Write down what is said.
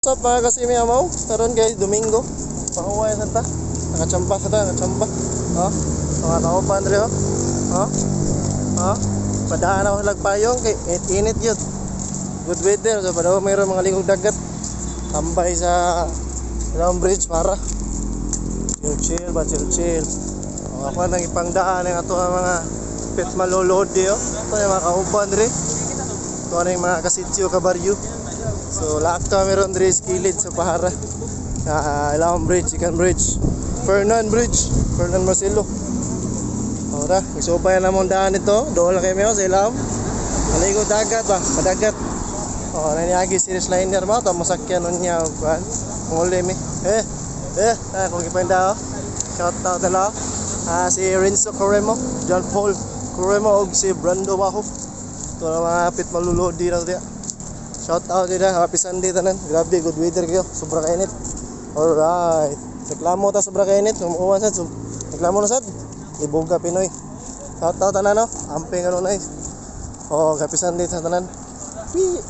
What's up mga kasimi amaw? Karon guys, Domingo. Pahuway sa ta. Nakachamba sa ta, nakachamba. Oh, mga kauban dre oh. Oh. Oh. Padaan ako lagpayong kay init yun. Good weather, so padaw mayroon mga lingkod dagat. Tambay sa Ilawang Bridge para chill ba, chill. Oh, ako nang ipangdaan ng ato mga pit malolodi oh. Ito yung mga kauban dre. Ito na yung mga kasityo kabaryo. So lahat ka meron diri sa kilid sa Pahara. Ilawang Bridge, Second Bridge, Fernan Bridge, Fernan Marcelo. Ora, isupay na mong daan ito. Doon lang kayo sa Ilawang. Maligo dagat ba? Madagat. Oh, nangyagi series liner mo to masakyan nun niya kan. Nguli mi. Kung ipenda oh. Shout out na si Renzo Corremo, John Paul Corremo og si Brando Bajo. Ito na mga pit malulodi na diya. Shout out nila, happy Sunday tanan. Grabe, good weather kayo. Sobra kainit. Alright. Reklamo ta sobra kainit. Umuwan sad. Reklamo na sad. Ibuga Pinoy. Shout out tanan no. Amping ano na. Oh, happy Sunday sa tanan. Wee.